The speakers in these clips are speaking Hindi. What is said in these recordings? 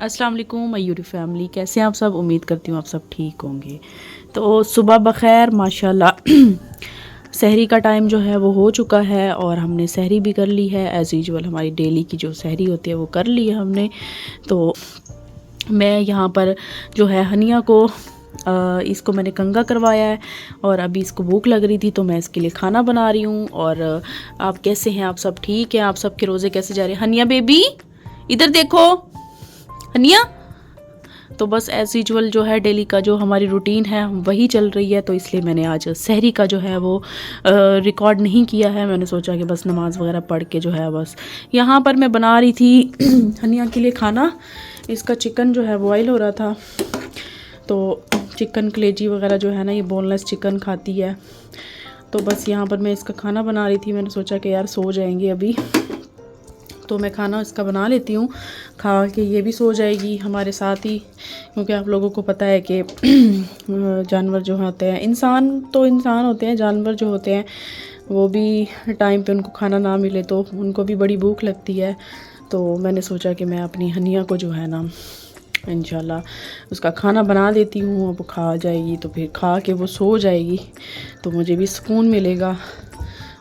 अस्सलाम वालेकुम मयूरी फैमिली, कैसे हैं आप सब। उम्मीद करती हूँ आप सब ठीक होंगे। तो सुबह बखैर माशाल्लाह। सहरी का टाइम जो है वो हो चुका है और हमने सहरी भी कर ली है। एज़ यूजुअल हमारी डेली की जो सहरी होती है वो कर ली है हमने। तो मैं यहाँ पर जो है हनिया को इसको मैंने कंघा करवाया है और अभी इसको भूख लग रही थी तो मैं इसके लिए खाना बना रही हूँ। और आप कैसे हैं, आप सब ठीक हैं, आप सब के रोज़े कैसे जा रहे हैं। हनिया बेबी इधर देखो, हनिया। तो बस एज़ यूजुअल जो है डेली का जो हमारी रूटीन है वही चल रही है। तो इसलिए मैंने आज सहरी का जो है वो रिकॉर्ड नहीं किया है। मैंने सोचा कि बस नमाज़ वगैरह पढ़ के जो है बस यहाँ पर मैं बना रही थी हनिया के लिए खाना। इसका चिकन जो है बॉयल हो रहा था। तो चिकन कलेजी वगैरह जो है ना, ये बोनलेस चिकन खाती है। तो बस यहाँ पर मैं इसका खाना बना रही थी। मैंने सोचा कि यार सो जाएंगे अभी, तो मैं खाना इसका बना लेती हूँ, खा के ये भी सो जाएगी हमारे साथ ही। क्योंकि आप लोगों को पता है कि जानवर जो होते हैं, इंसान तो इंसान होते हैं, जानवर जो होते हैं वो भी टाइम पे उनको खाना ना मिले तो उनको भी बड़ी भूख लगती है। तो मैंने सोचा कि मैं अपनी हनिया को जो है ना इंशाल्लाह उसका खाना बना देती हूँ। अब खा जाएगी तो फिर खा के वो सो जाएगी तो मुझे भी सुकून मिलेगा।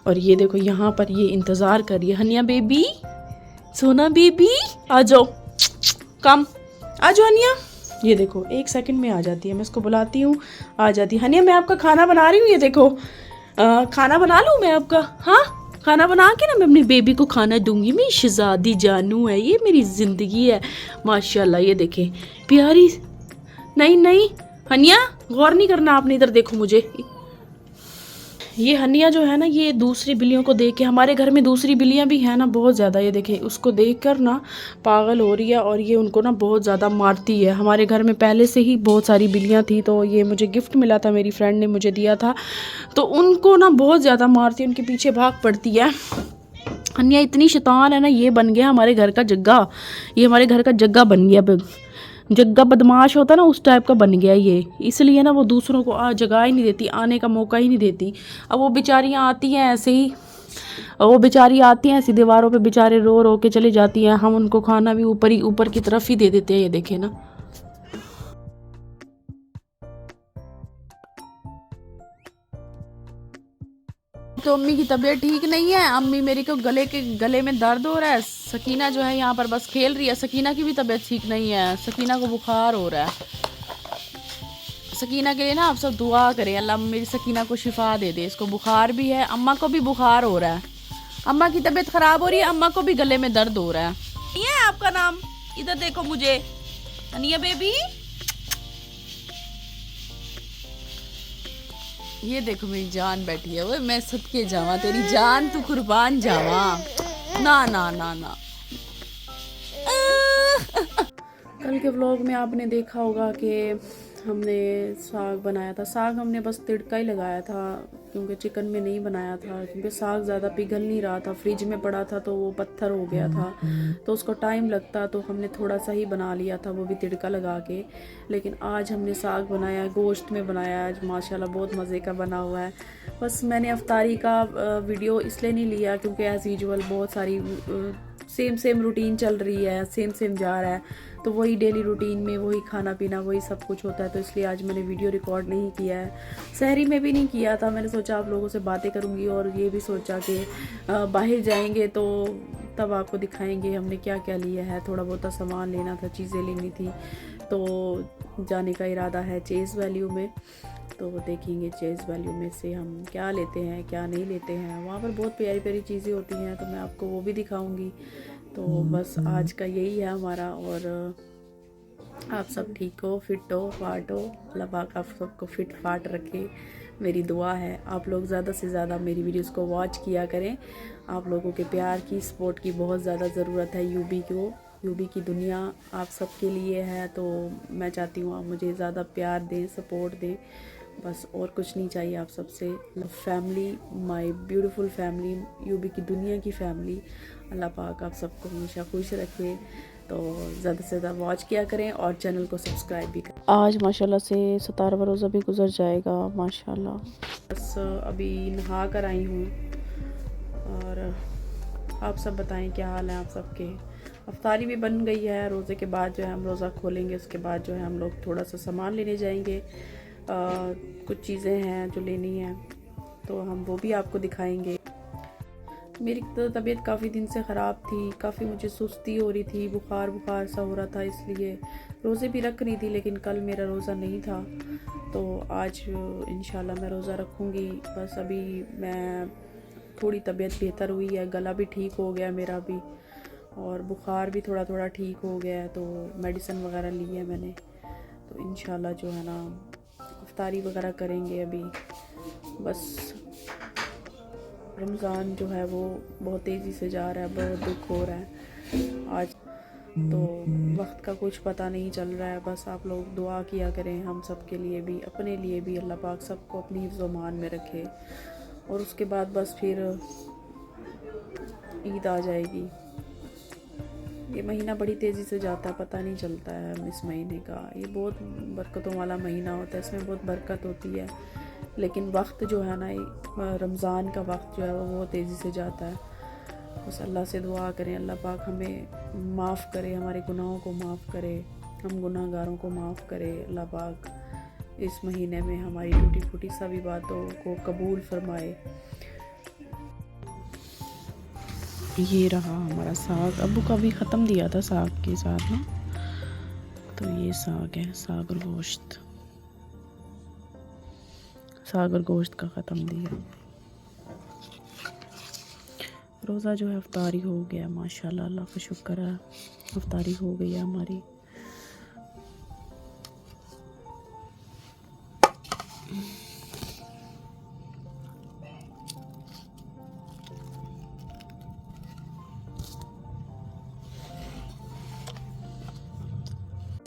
और ये देखो यहाँ पर ये इंतज़ार कर रही है हनिया बेबी, सोना बेबी आ जाओ, कम आ जाओ हनिया। ये देखो 1 सेकंड में आ जाती है, मैं इसको बुलाती हूँ आ जाती है। हनिया मैं आपका खाना बना रही हूँ, ये देखो खाना बना लूँ मैं आपका। हाँ खाना बना के ना मैं अपनी बेबी को खाना दूंगी। मेरी शहजादी जानू है, ये मेरी ज़िंदगी है माशाल्लाह। ये देखे प्यारी। नहीं नहीं हनिया गौर नहीं करना आपने, इधर देखो मुझे। ये हनिया जो है ना, ये दूसरी बिल्लियों को देख के, हमारे घर में दूसरी बिल्लियाँ भी हैं ना बहुत ज़्यादा, ये देखें उसको देख कर ना पागल हो रही है और ये उनको ना बहुत ज़्यादा मारती है। हमारे घर में पहले से ही बहुत सारी बिल्लियाँ थी, तो ये मुझे गिफ्ट मिला था, मेरी फ्रेंड ने मुझे दिया था। तो उनको ना बहुत ज़्यादा मारती है, उनके पीछे भाग पड़ती है। हनिया इतनी शैतान है ना, ये बन गया हमारे घर का जग्गा। ये हमारे घर का जग्गा बन गया, जग्गा बदमाश होता ना उस टाइप का बन गया ये। इसलिए ना वो दूसरों को जगह ही नहीं देती, आने का मौका ही नहीं देती। अब वो बेचारियाँ आती हैं ऐसे ही, वो बेचारी आती हैं ऐसी दीवारों पे, बेचारे रो रो के चली जाती हैं। हम उनको खाना भी ऊपर की तरफ ही दे देते हैं। ये देखे ना, तो अम्मी की तबीयत ठीक नहीं है। अम्मी मेरी को गले में दर्द हो रहा है। सकीना जो है यहाँ पर बस खेल रही है। सकीना की भी तबीयत ठीक नहीं है, सकीना को बुखार हो रहा है। सकीना के लिए ना आप सब दुआ करें, अल्लाह मेरी सकीना को शिफा दे दे। इसको बुखार भी है, अम्मा को भी बुखार हो रहा है, अम्मा की तबीयत खराब हो रही है, अम्मा को भी गले में दर्द हो रहा है। ये है आपका नाम, इधर देखो मुझे, अनिया बेबी। ये देखो मेरी जान बैठी है। वो मैं सदके जावा, तेरी जान तू कुर्बान जावा। ना ना ना ना। कल के व्लॉग में आपने देखा होगा कि हमने साग बनाया था। साग हमने बस तिड़का ही लगाया था, क्योंकि चिकन में नहीं बनाया था, क्योंकि साग ज़्यादा पिघल नहीं रहा था, फ्रिज में पड़ा था तो वो पत्थर हो गया था, तो उसको टाइम लगता, तो हमने थोड़ा सा ही बना लिया था, वो भी तिड़का लगा के। लेकिन आज हमने साग बनाया, गोश्त में बनाया आज, माशाल्लाह बहुत मज़े का बना हुआ है। बस मैंने अफ्तारी का वीडियो इसलिए नहीं लिया क्योंकि एज़ यूजुअल बहुत सारी सेम रूटीन चल रही है, सेम जा रहा है, तो वही डेली रूटीन में वही खाना पीना वही सब कुछ होता है। तो इसलिए आज मैंने वीडियो रिकॉर्ड नहीं किया है, सहरी में भी नहीं किया था। मैंने सोचा आप लोगों से बातें करूंगी और ये भी सोचा कि बाहर जाएंगे तो तब आपको दिखाएंगे हमने क्या क्या लिया है। थोड़ा बहुत सामान लेना था, चीज़ें लेनी थी, तो जाने का इरादा है चेज़ वैल्यू में। तो देखेंगे चेज़ वैल्यू में से हम क्या लेते हैं क्या नहीं लेते हैं। वहाँ पर बहुत प्यारी प्यारी चीज़ें होती हैं, तो मैं आपको वो भी दिखाऊंगी। तो बस आज का यही है हमारा। और आप सब ठीक हो, फिट हो, फाट हो, अल्लाह पाक आप सबको फिट फाट रखे, मेरी दुआ है। आप लोग ज़्यादा से ज़्यादा मेरी वीडियोस को वॉच किया करें। आप लोगों के प्यार की, सपोर्ट की बहुत ज़्यादा ज़रूरत है यूबी की दुनिया आप सबके लिए है। तो मैं चाहती हूँ आप मुझे ज़्यादा प्यार दें, सपोर्ट दें, बस और कुछ नहीं चाहिए आप सबसे। फैमिली, माय ब्यूटीफुल फैमिली, यूबी की दुनिया की फैमिली, अल्लाह पाक आप सबको हमेशा खुश रखे। तो ज़्यादा से ज़्यादा वॉच किया करें और चैनल को सब्सक्राइब भी करें। आज माशाल्लाह से 17वां रोज़ा भी गुजर जाएगा माशाल्लाह। बस अभी नहा कर आई हूँ और आप सब बताएं क्या हाल है आप सबके। अफ्तारी भी बन गई है। रोज़े के बाद जो है हम रोज़ा खोलेंगे, उसके बाद जो है हम लोग थोड़ा सा सामान लेने जाएंगे। कुछ चीज़ें हैं जो लेनी है, तो हम वो भी आपको दिखाएंगे। मेरी तो तबीयत काफ़ी दिन से ख़राब थी, काफ़ी मुझे सुस्ती हो रही थी, बुखार सा हो रहा था, इसलिए रोज़े भी रख रही थी, लेकिन कल मेरा रोज़ा नहीं था। तो आज इंशाल्लाह मैं रोज़ा रखूँगी। बस अभी मैं थोड़ी तबीयत बेहतर हुई है, गला भी ठीक हो गया मेरा भी, और बुखार भी थोड़ा थोड़ा ठीक हो गया है, तो मेडिसिन वगैरह ली है मैंने। तो इंशाल्लाह जो है ना इफ्तारी वगैरह करेंगे अभी। बस रमज़ान जो है वो बहुत तेज़ी से जा रहा है, बहुत दुख हो रहा है आज तो। वक्त का कुछ पता नहीं चल रहा है। बस आप लोग दुआ किया करें हम सब के लिए भी, अपने लिए भी। अल्लाह पाक सबको अपनी हिफ्ज़-ओ-मान में रखे, और उसके बाद बस फिर ईद आ जाएगी। ये महीना बड़ी तेज़ी से जाता है, पता नहीं चलता है इस महीने का। ये बहुत बरकतों वाला महीना होता है, इसमें बहुत बरकत होती है, लेकिन वक्त जो है ना, रमज़ान का वक्त जो है वो बहुत तेज़ी से जाता है। बस अल्लाह से दुआ करें, अल्लाह पाक हमें माफ़ करे, हमारे गुनाहों को माफ़ करे, हम गुनाहगारों को माफ़ करे। अल्लाह पाक इस महीने में हमारी टूटी फूटी सभी बातों को कबूल फरमाए। ये रहा हमारा साग। अबू का भी ख़त्म दिया था साग के साथ ना, तो ये साग है, साग और गोश्त। साग और गोश्त का ख़त्म दिया। रोज़ा जो है अफ्तारी हो गया माशाल्लाह, अल्लाह का शुक्र है, अफ्तारी हो गई है हमारी।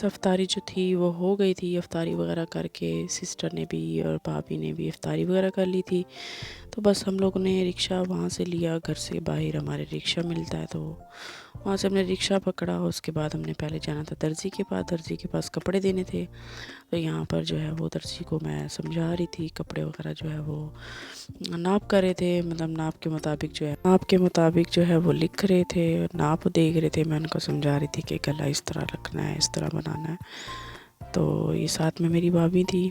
अफ्तारी जो थी वो हो गई थी। अफ्तारी वगैरह करके सिस्टर ने भी और भाभी ने भी अफ्तारी वगैरह कर ली थी। तो बस हम लोगों ने रिक्शा वहाँ से लिया, घर से बाहर हमारे रिक्शा मिलता है, तो वहाँ से हमने रिक्शा पकड़ा। उसके बाद हमने पहले जाना था दर्जी के पास, दर्जी के पास कपड़े देने थे। तो यहाँ पर जो है वो दर्जी को मैं समझा रही थी, कपड़े वगैरह जो है वो नाप कर रहे थे, मतलब नाप के मुताबिक जो है वो लिख रहे थे, नाप देख रहे थे। मैं उनको समझा रही थी कि गला इस तरह रखना है, इस तरह बनाना है। तो ये साथ में मेरी भाभी थी।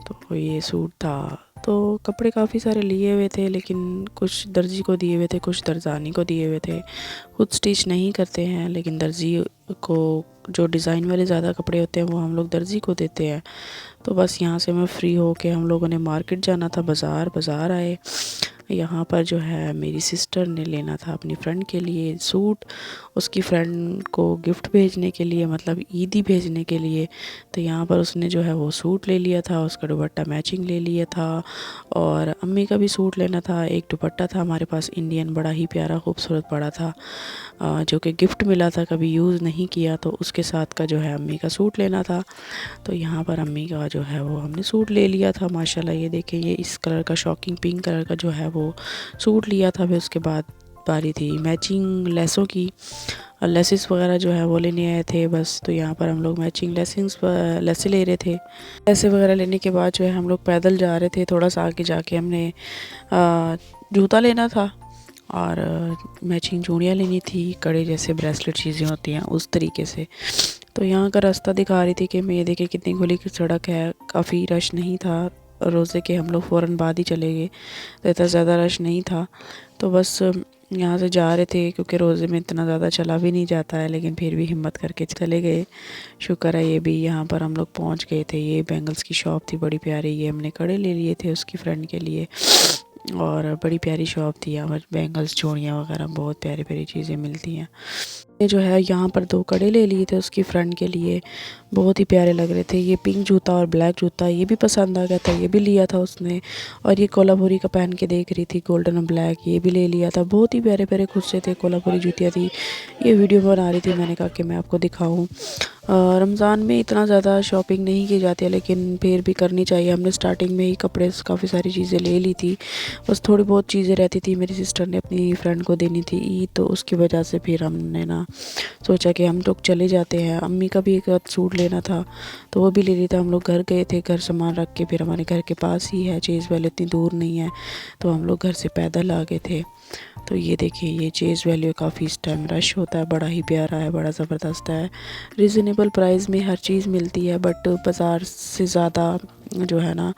तो ये सूट था, तो कपड़े काफ़ी सारे लिए हुए थे, लेकिन कुछ दर्जी को दिए हुए थे, कुछ दरजानी को दिए हुए थे। खुद स्टिच नहीं करते हैं, लेकिन दर्जी को जो डिज़ाइन वाले ज़्यादा कपड़े होते हैं वो हम लोग दर्जी को देते हैं। तो बस यहाँ से मैं फ़्री हो के हम लोगों ने मार्केट जाना था, बाज़ार आए। यहाँ पर जो है मेरी सिस्टर ने लेना था अपनी फ्रेंड के लिए सूट, उसकी फ्रेंड को गिफ्ट भेजने के लिए, मतलब ईदी भेजने के लिए। तो यहाँ पर उसने जो है वो सूट ले लिया था, उसका दुपट्टा मैचिंग ले लिया था, और अम्मी का भी सूट लेना था। एक दुपट्टा था हमारे पास इंडियन, बड़ा ही प्यारा खूबसूरत पड़ा था, जो कि गिफ्ट मिला था, कभी यूज़ नहीं किया। तो उसके साथ का जो है अम्मी का सूट लेना था। तो यहाँ पर अम्मी का जो है वो हमने सूट ले लिया था माशाल्लाह। ये देखें, ये इस कलर का शॉकिंग पिंक कलर का जो है वो सूट लिया था। फिर उसके बाद बारी थी मैचिंग लेसों की, लेसेस वगैरह जो है वो लेने आए थे बस। तो यहाँ पर हम लोग मैचिंग लेसे ले रहे थे। लेसे वगैरह लेने के बाद जो है हम लोग पैदल जा रहे थे। थोड़ा सा आगे जाके हमने जूता लेना था, और मैचिंग चूड़ियाँ लेनी थी, कड़े जैसे ब्रेसलेट चीज़ें होती हैं उस तरीके से। तो यहाँ का रास्ता दिखा रही थी कि मैं देखे कितनी खुली की सड़क है, काफ़ी रश नहीं था। रोज़े के हम लोग फ़ौरन बाद ही चले गए, तो इतना ज़्यादा रश नहीं था। तो बस यहाँ से जा रहे थे, क्योंकि रोज़े में इतना ज़्यादा चला भी नहीं जाता है, लेकिन फिर भी हिम्मत करके चले गए। शुक्र है ये भी यहाँ पर हम लोग पहुँच गए थे। ये बैंगल्स की शॉप थी बड़ी प्यारी, ये हमने कड़े ले लिए थे उसकी फ्रेंड के लिए, और बड़ी प्यारी शॉप थी यहाँ पर। बैंगल्स, चूड़ियाँ वगैरह बहुत प्यारी प्यारी चीज़ें मिलती हैं। ये जो है यहाँ पर 2 कड़े ले लिए थे उसकी फ्रेंड के लिए, बहुत ही प्यारे लग रहे थे। ये पिंक जूता और ब्लैक जूता ये भी पसंद आ गया था, ये भी लिया था उसने। और ये कोल्हापुरी का पहन के देख रही थी, गोल्डन और ब्लैक, ये भी ले लिया था। बहुत ही प्यारे प्यारे खुद से थे, कोल्हापुरी जूतियाँ थी। ये वीडियो बना रही थी, मैंने कहा कि मैं आपको दिखाऊँ। रमज़ान में इतना ज़्यादा शॉपिंग नहीं की जाती है, लेकिन फिर भी करनी चाहिए। हमने स्टार्टिंग में ही कपड़े काफ़ी सारी चीज़ें ले ली थी, बस थोड़ी बहुत चीज़ें रहती थी। मेरी सिस्टर ने अपनी फ्रेंड को देनी थी ईद, तो उसकी वजह से फिर हमने ना सोचा कि हम लोग चले जाते हैं। अम्मी का भी एक सूट लेना था तो वो भी ले लिया था। हम लोग घर गए थे, घर सामान रख के फिर हमारे घर के पास ही है चेज़ वैल्यू, इतनी दूर नहीं है, तो हम लोग घर से पैदल आ गए थे। तो ये देखिए ये चेज़ वैल्यू काफ़ी इस टाइम रश होता है, बड़ा ही प्यारा है, बड़ा ज़बरदस्त है। रिजनेबल प्राइस में हर चीज़ मिलती है, बट बाज़ार से ज़्यादा जो है ना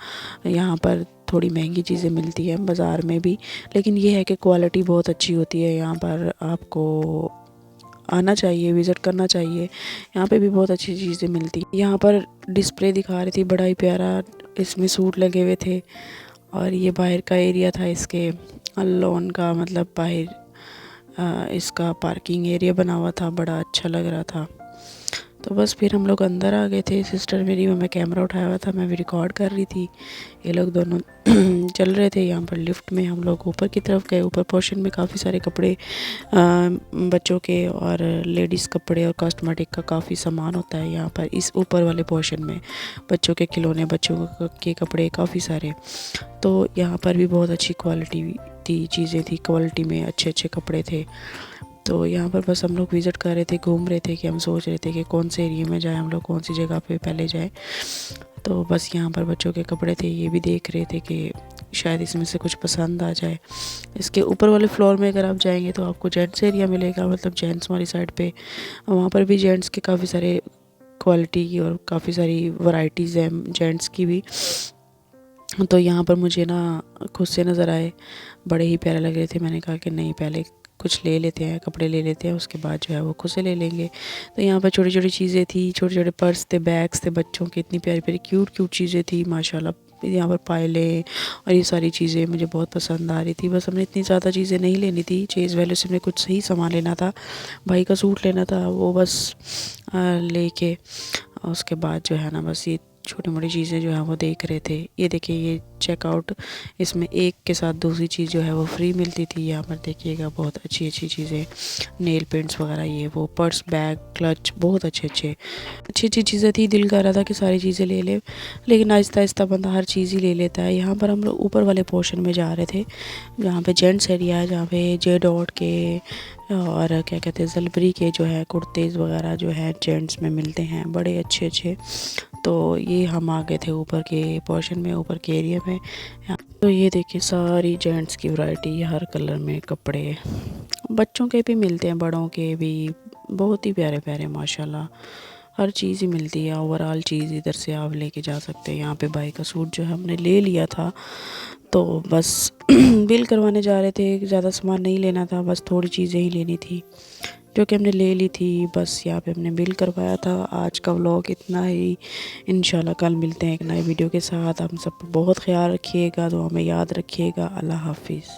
यहाँ पर थोड़ी महंगी चीज़ें मिलती हैं बाज़ार में भी, लेकिन ये है कि क्वालिटी बहुत अच्छी होती है। यहाँ पर आपको आना चाहिए, विज़िट करना चाहिए, यहाँ पे भी बहुत अच्छी चीज़ें मिलती हैं। यहाँ पर डिस्प्ले दिखा रही थी, बड़ा ही प्यारा, इसमें सूट लगे हुए थे और ये बाहर का एरिया था इसके, लॉन का, मतलब बाहर इसका पार्किंग एरिया बना हुआ था, बड़ा अच्छा लग रहा था। तो बस फिर हम लोग अंदर आ गए थे, सिस्टर मेरी, मैं कैमरा उठाया हुआ था, मैं भी रिकॉर्ड कर रही थी, ये लोग दोनों चल रहे थे। यहाँ पर लिफ्ट में हम लोग ऊपर की तरफ गए। ऊपर पोर्शन में काफ़ी सारे कपड़े बच्चों के और लेडीज़ कपड़े और कॉस्मेटिक का काफ़ी सामान होता है यहाँ पर। इस ऊपर वाले पोर्शन में बच्चों के खिलौने, बच्चों के कपड़े काफ़ी सारे, तो यहाँ पर भी बहुत अच्छी क्वालिटी थी, चीज़ें थी, क्वालिटी में अच्छे अच्छे कपड़े थे। तो यहाँ पर बस हम लोग विज़िट कर रहे थे, घूम रहे थे कि हम सोच रहे थे कि कौन से एरिया में जाएं हम लोग, कौन सी जगह पे पहले जाएं। तो बस यहाँ पर बच्चों के कपड़े थे, ये भी देख रहे थे कि शायद इसमें से कुछ पसंद आ जाए। इसके ऊपर वाले फ्लोर में अगर आप जाएंगे तो आपको जेंट्स एरिया मिलेगा, मतलब जेंट्स वाली साइड पे, वहाँ पर भी जेंट्स के काफ़ी सारे क्वालिटी की और काफ़ी सारी वैरायटीज़ हैं जेंट्स की भी। तो यहाँ पर मुझे ना खुद से नज़र आए, बड़े ही प्यारे लग रहे थे। मैंने कहा कि नहीं, पहले कुछ ले लेते हैं, कपड़े ले लेते हैं, उसके बाद जो है वो खुद से ले लेंगे। तो यहाँ पर छोटी छोटी चीज़ें थी, छोटे छोटे पर्स थे, बैग्स थे बच्चों के, इतनी प्यारी प्यारी क्यूट क्यूट चीज़ें थी माशाल्लाह। यहाँ पर पायलें और ये सारी चीज़ें मुझे बहुत पसंद आ रही थी। बस हमने इतनी ज़्यादा चीज़ें नहीं लेनी थी, चेज़ वैल्यू से हमने कुछ सही सामान लेना था, भाई का सूट लेना था, वो बस लेके उसके बाद जो है ना बस ये छोटी मोटी चीज़ें जो है वो देख रहे थे। ये देखिए ये चेकआउट, इसमें एक के साथ दूसरी चीज़ जो है वो फ्री मिलती थी। यहाँ पर देखिएगा बहुत अच्छी अच्छी चीज़ें, नेल पेंट्स वगैरह, ये वो, पर्स, बैग, क्लच, बहुत अच्छी अच्छी चीज़ें थी। दिल कर रहा था कि सारी चीज़ें ले ले, लेकिन आहिस्ता आहिस्ता बंदा हर चीज़ ही ले लेता है। यहाँ पर हम लोग ऊपर वाले पोर्शन में जा रहे थे, जहाँ पे जेंट्स एरिया है, जहाँ पे जे डॉट के और क्या कहते हैं जलबरी के जो है कुर्तेज़ वगैरह जो है जेंट्स में मिलते हैं, बड़े अच्छे अच्छे। तो ये हम आ गए थे ऊपर के पोर्शन में, ऊपर के एरिया में। तो ये देखिए सारी जेंट्स की वैरायटी, हर कलर में कपड़े, बच्चों के भी मिलते हैं, बड़ों के भी, बहुत ही प्यारे प्यारे माशाल्लाह, हर चीज़ ही मिलती है। ओवरऑल चीज़ इधर से आप लेके जा सकते हैं। यहाँ पे भाई का सूट जो है हमने ले लिया था, तो बस बिल करवाने जा रहे थे, ज़्यादा सामान नहीं लेना था, बस थोड़ी चीज़ें ही लेनी थी जो कि हमने ले ली थी। बस यहाँ पे हमने बिल करवाया था। आज का व्लॉग इतना ही, इंशाल्लाह कल मिलते हैं एक नए वीडियो के साथ। हम सब बहुत ख्याल रखिएगा, तो हमें याद रखिएगा। अल्लाह हाफिज़।